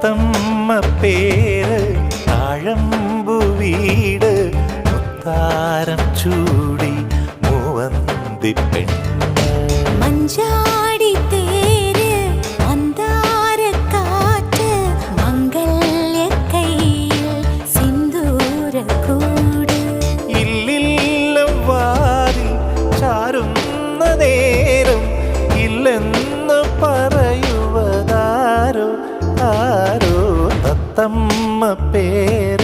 തത്തമ്മ പേര് താഴമ്പു വീട് മുത്താരം ചൂടി മൂവന്തി പെണ്ണ് മഞ്ചാടി തേര് മന്ദാരക്കാറ്റ് മംഗല്യക്കൈയിൽ സിന്ദൂരക്കൂട് ഇല്ലില്ല വാതിൽ ചാരുന്ന നേരം ഇല്ലെന്ന് പറയുവതാരോ ആരോ തത്തമ്മ പേര്